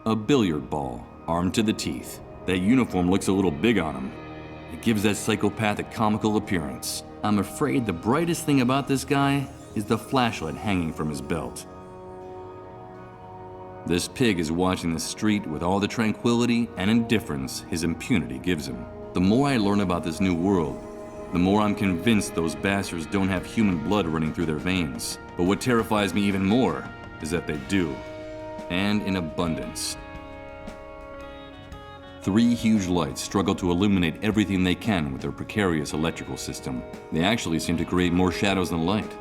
A billiard ball, armed to the teeth. That uniform looks a little big on him. It gives that psychopath a comical appearance. I'm afraid the brightest thing about this guy is the flashlight hanging from his belt. This pig is watching the street with all the tranquility and indifference his impunity gives him. The more I learn about this new world, the more I'm convinced those bastards don't have human blood running through their veins. But what terrifies me even more is that they do, and in abundance. 3 huge lights struggle to illuminate everything they can with their precarious electrical system. They actually seem to create more shadows than light.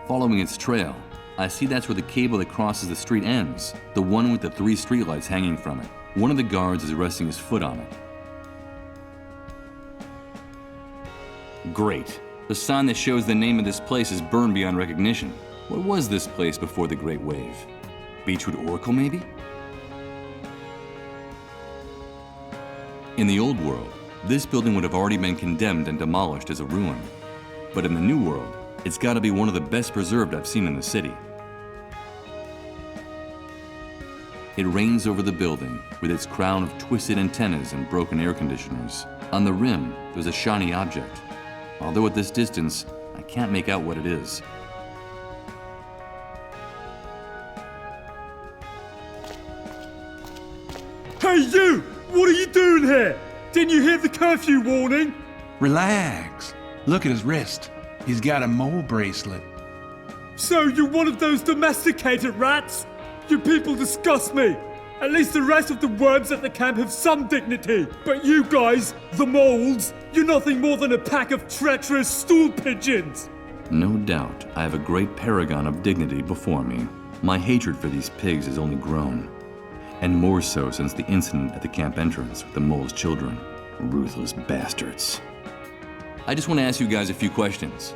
Following its trail, I see that's where the cable that crosses the street ends, the one with the 3 streetlights hanging from it. One of the guards is resting his foot on it. Great. The sign that shows the name of this place is burned beyond recognition. What was this place before the Great Wave? Beechwood Oracle, maybe? In the old world, this building would have already been condemned and demolished as a ruin. But in the new world, it's got to be one of the best preserved I've seen in the city. It reigns over the building with its crown of twisted antennas and broken air conditioners. On the rim, there's a shiny object. Although at this distance, I can't make out what it is. Hey you! What are you doing here? Didn't you hear the curfew warning? Relax. Look at his wrist. He's got a mole bracelet. So you're one of those domesticated rats? You people disgust me. At least the rest of the worms at the camp have some dignity. But you guys, the moles, you're nothing more than a pack of treacherous stool pigeons. No doubt, I have a great paragon of dignity before me. My hatred for these pigs has only grown. And more so since the incident at the camp entrance with the mole's children. Ruthless bastards. I just want to ask you guys a few questions.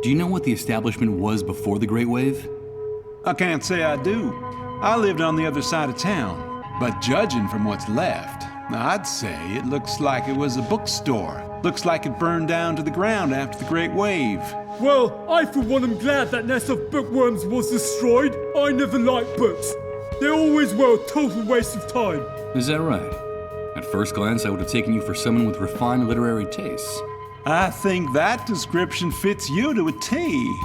Do you know what the establishment was before the Great Wave? I can't say I do. I lived on the other side of town. But judging from what's left, I'd say it looks like it was a bookstore. Looks like it burned down to the ground after the Great Wave. Well, I for one am glad that nest of bookworms was destroyed. I never liked books. They always were a total waste of time. Is that right? At first glance, I would have taken you for someone with refined literary tastes. I think that description fits you to a T.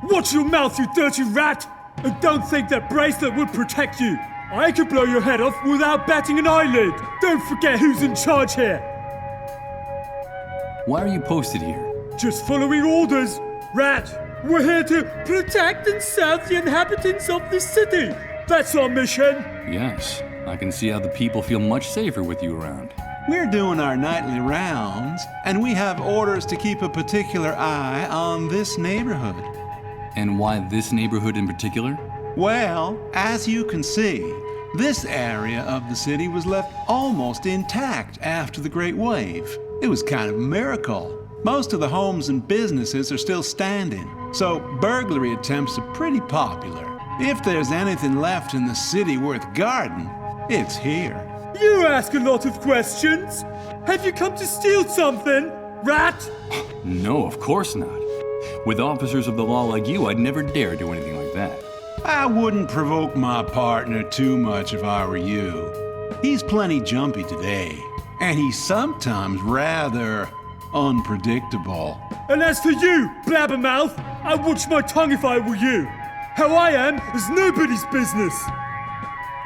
Watch your mouth, you dirty rat! And don't think that bracelet would protect you. I could blow your head off without batting an eyelid. Don't forget who's in charge here. Why are you posted here? Just following orders. Rat, we're here to protect and serve the inhabitants of this city. That's our mission. Yes, I can see how the people feel much safer with you around. We're doing our nightly rounds, and we have orders to keep a particular eye on this neighborhood. And why this neighborhood in particular? Well, as you can see, this area of the city was left almost intact after the Great Wave. It was kind of a miracle. Most of the homes and businesses are still standing, so burglary attempts are pretty popular. If there's anything left in the city worth guarding, it's here. You ask a lot of questions. Have you come to steal something, rat? No, of course not. With officers of the law like you, I'd never dare do anything like that. I wouldn't provoke my partner too much if I were you. He's plenty jumpy today, and he's sometimes rather unpredictable. And as for you, blabbermouth, I'd watch my tongue if I were you. How I am is nobody's business.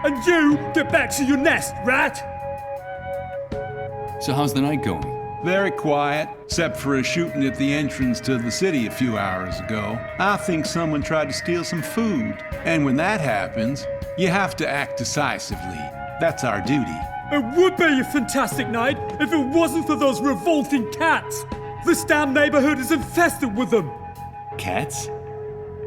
And you, get back to your nest, rat! So how's the night going? Very quiet, except for a shooting at the entrance to the city a few hours ago. I think someone tried to steal some food. And when that happens, you have to act decisively. That's our duty. It would be a fantastic night if it wasn't for those revolting cats. This damn neighborhood is infested with them. Cats?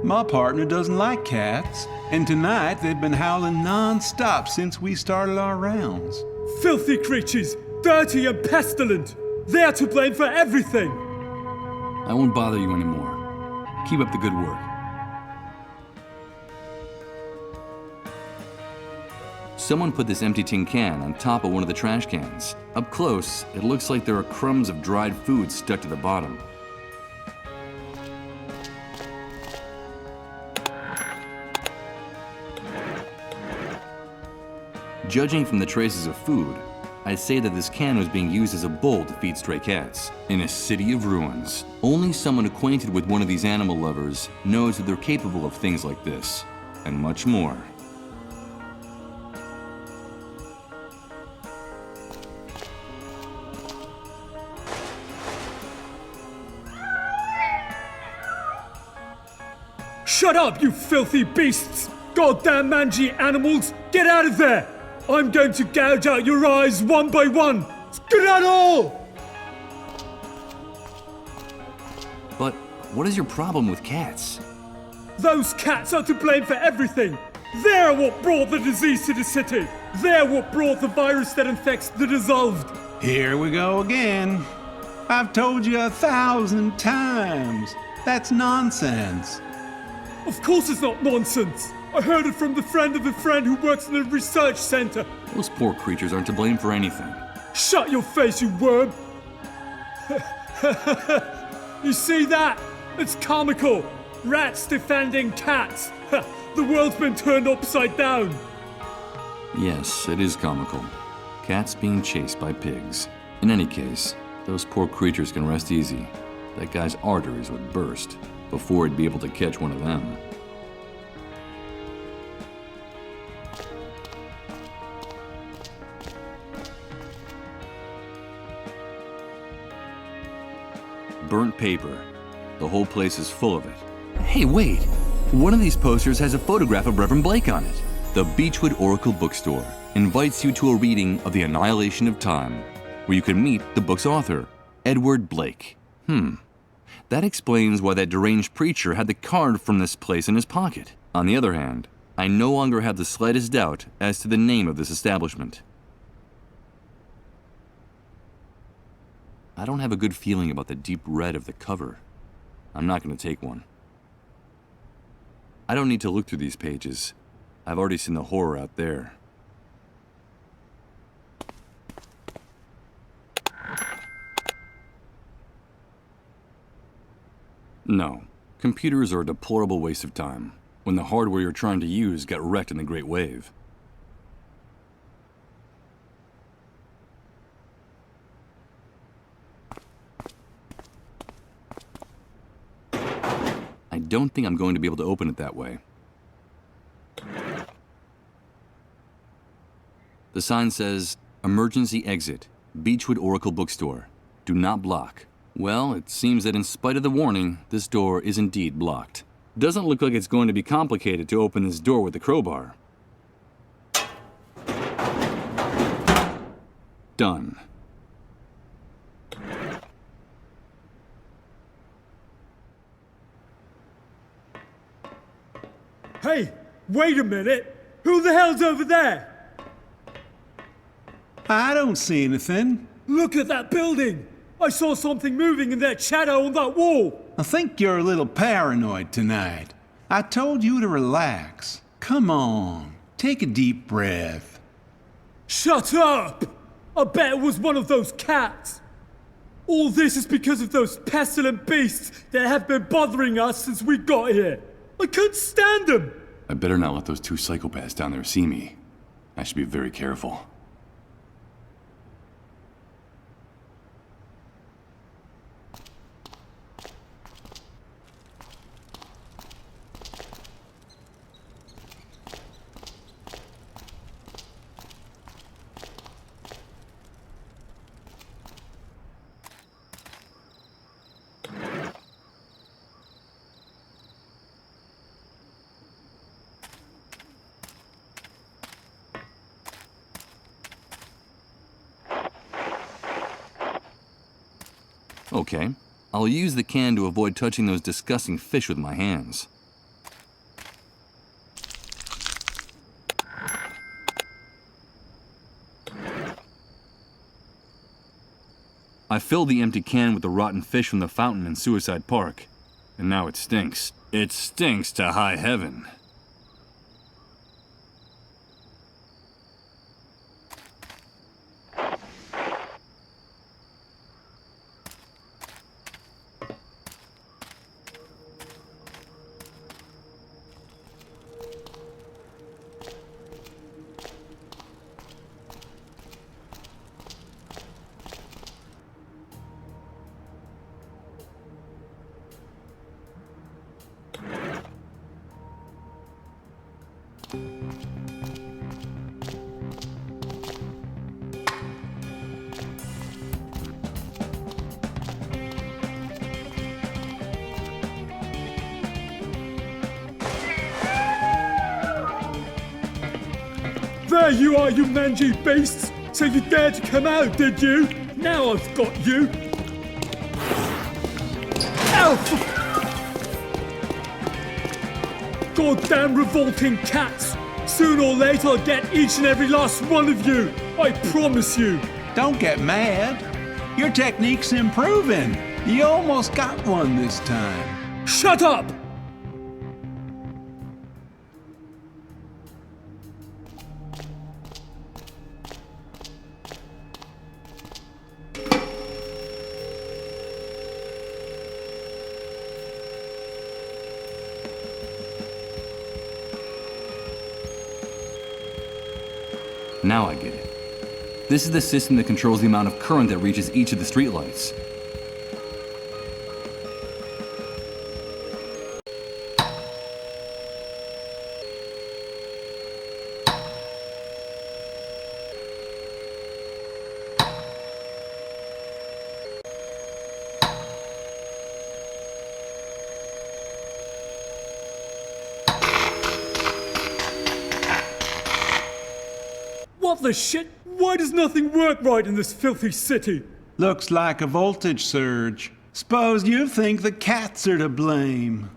My partner doesn't like cats, and tonight they've been howling non-stop since we started our rounds. Filthy creatures, dirty and pestilent. They're to blame for everything. I won't bother you anymore. Keep up the good work. Someone put this empty tin can on top of one of the trash cans. Up close, it looks like there are crumbs of dried food stuck to the bottom. Judging from the traces of food, I'd say that this can was being used as a bowl to feed stray cats. In a city of ruins, only someone acquainted with one of these animal lovers knows that they're capable of things like this, and much more. Shut up, you filthy beasts! Goddamn mangy animals! Get out of there! I'm going to gouge out your eyes one by one! Skedaddle! But what is your problem with cats? Those cats are to blame for everything! They're what brought the disease to the city! They're what brought the virus that infects the dissolved! Here we go again. I've told you 1,000 times. That's nonsense. Of course it's not nonsense! I heard it from the friend of a friend who works in a research center. Those poor creatures aren't to blame for anything. Shut your face, you worm! You see that? It's comical! Rats defending cats! The world's been turned upside down! Yes, it is comical. Cats being chased by pigs. In any case, those poor creatures can rest easy. That guy's arteries would burst before he'd be able to catch one of them. Burnt paper. The whole place is full of it. Hey, wait! One of these posters has a photograph of Reverend Blake on it. The Beechwood Oracle Bookstore invites you to a reading of The Annihilation of Time, where you can meet the book's author, Edward Blake. That explains why that deranged preacher had the card from this place in his pocket. On the other hand, I no longer have the slightest doubt as to the name of this establishment. I don't have a good feeling about the deep red of the cover. I'm not going to take one. I don't need to look through these pages. I've already seen the horror out there. No, computers are a deplorable waste of time when the hardware you're trying to use got wrecked in the Great Wave. I don't think I'm going to be able to open it that way. The sign says, "Emergency exit, Beechwood Oracle Bookstore. Do not block." Well, it seems that in spite of the warning, this door is indeed blocked. Doesn't look like it's going to be complicated to open this door with a crowbar. Done. Hey, wait a minute! Who the hell's over there? I don't see anything. Look at that building! I saw something moving in that shadow on that wall! I think you're a little paranoid tonight. I told you to relax. Come on, take a deep breath. Shut up! I bet it was one of those cats! All this is because of those pestilent beasts that have been bothering us since we got here. I couldn't stand them! I better not let those two psychopaths down there see me. I should be very careful. Okay, I'll use the can to avoid touching those disgusting fish with my hands. I filled the empty can with the rotten fish from the fountain in Suicide Park, and now it stinks. It stinks to high heaven. There you are, you mangy beasts! So you dared to come out, did you? Now I've got you! Ow! Goddamn revolting cats! Sooner or later I'll get each and every last one of you! I promise you! Don't get mad. Your technique's improving. You almost got one this time. Shut up! Now I get it. This is the system that controls the amount of current that reaches each of the streetlights. What the shit? Why does nothing work right in this filthy city? Looks like a voltage surge. Suppose you think the cats are to blame.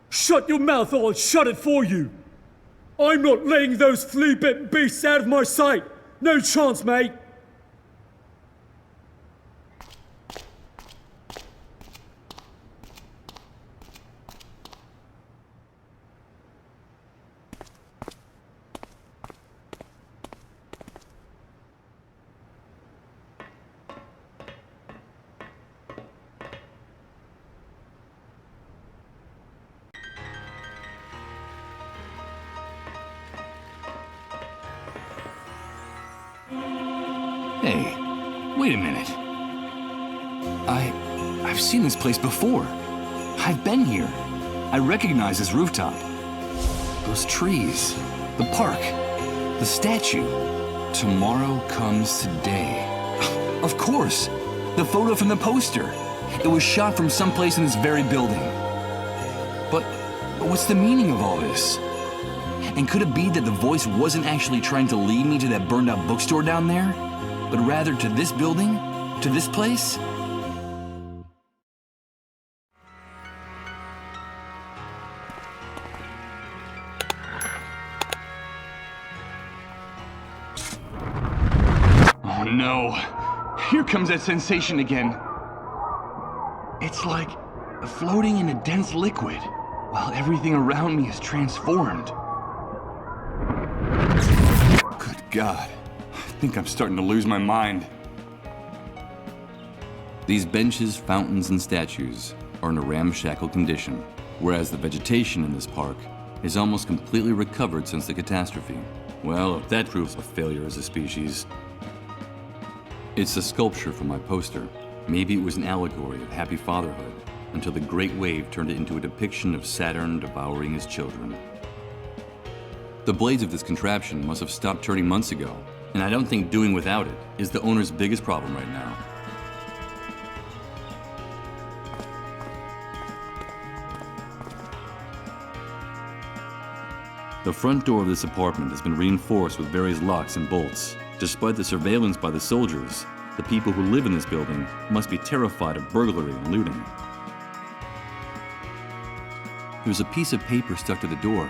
Shut your mouth or I'll shut it for you! I'm not letting those flea-bitten beasts out of my sight! No chance, mate! Hey, wait a minute. I've seen this place before. I've been here. I recognize this rooftop. Those trees, the park, the statue. Tomorrow comes today. Of course, the photo from the poster. It was shot from someplace in this very building. But what's the meaning of all this? And could it be that the voice wasn't actually trying to lead me to that burned out bookstore down there, but rather to this building? To this place? Oh no! Here comes that sensation again. It's like floating in a dense liquid, while everything around me is transformed. Good God. I think I'm starting to lose my mind. These benches, fountains, and statues are in a ramshackle condition, whereas the vegetation in this park is almost completely recovered since the catastrophe. Well, if that proves a failure as a species. It's a sculpture from my poster. Maybe it was an allegory of happy fatherhood, until the great wave turned it into a depiction of Saturn devouring his children. The blades of this contraption must have stopped turning months ago, and I don't think doing without it is the owner's biggest problem right now. The front door of this apartment has been reinforced with various locks and bolts. Despite the surveillance by the soldiers, the people who live in this building must be terrified of burglary and looting. There's a piece of paper stuck to the door,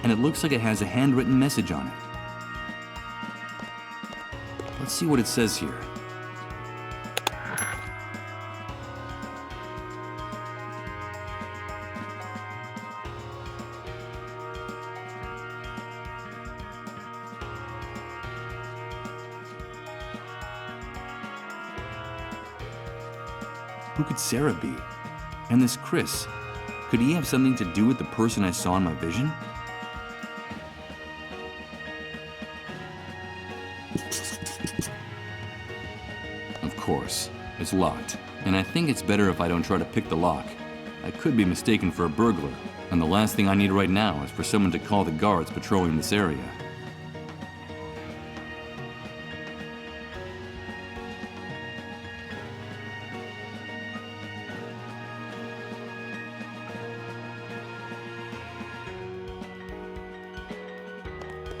and it looks like it has a handwritten message on it. Let's see what it says here. Who could Sarah be? And this Chris, could he have something to do with the person I saw in my vision? Of course, it's locked, and I think it's better if I don't try to pick the lock. I could be mistaken for a burglar, and the last thing I need right now is for someone to call the guards patrolling this area.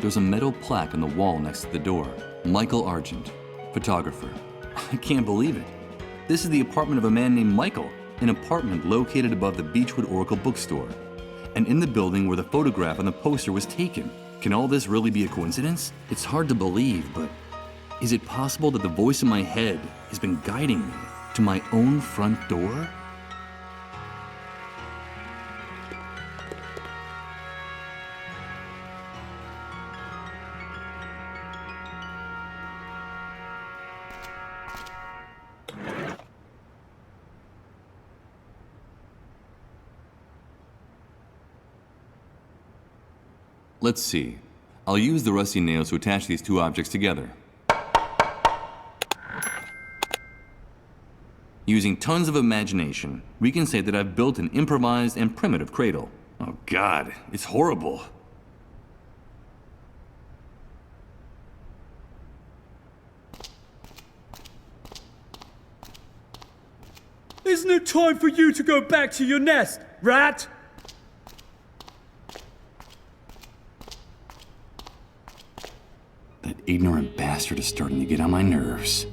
There's a metal plaque on the wall next to the door. Michael Argent, photographer. I can't believe it. This is the apartment of a man named Michael, an apartment located above the Beechwood Oracle bookstore, and in the building where the photograph on the poster was taken. Can all this really be a coincidence? It's hard to believe, but is it possible that the voice in my head has been guiding me to my own front door? Let's see. I'll use the rusty nails to attach these two objects together. Using tons of imagination, we can say that I've built an improvised and primitive cradle. Oh God, it's horrible. Isn't it time for you to go back to your nest, rat? That ignorant bastard is starting to get on my nerves.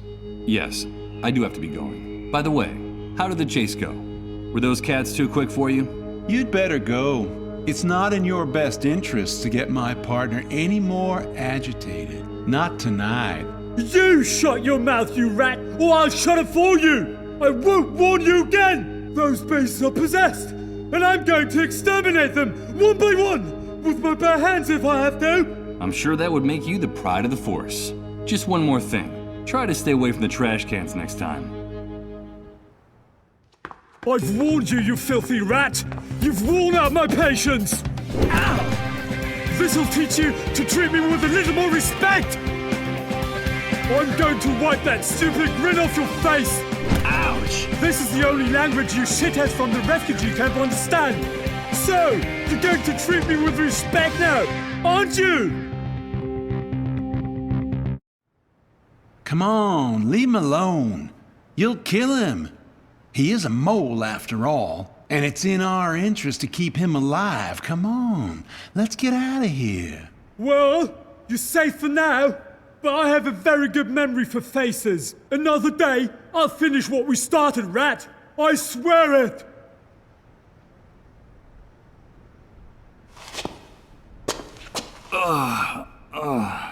Yes, I do have to be going. By the way, how did the chase go? Were those cats too quick for you? You'd better go. It's not in your best interest to get my partner any more agitated. Not tonight. You shut your mouth, you rat, or I'll shut it for you! I won't warn you again! Those beasts are possessed, and I'm going to exterminate them, one by one, with my bare hands if I have to! I'm sure that would make you the pride of the force. Just one more thing. Try to stay away from the trash cans next time. I've warned you, you filthy rat! You've worn out my patience! Ow! This'll teach you to treat me with a little more respect! I'm going to wipe that stupid grin off your face! Ouch! This is the only language you shitheads from the refugee camp understand! So, you're going to treat me with respect now, aren't you? Come on, leave him alone. You'll kill him. He is a mole after all, and it's in our interest to keep him alive. Come on, let's get out of here. Well, you're safe for now, but I have a very good memory for faces. Another day, I'll finish what we started, rat. I swear it! Ugh.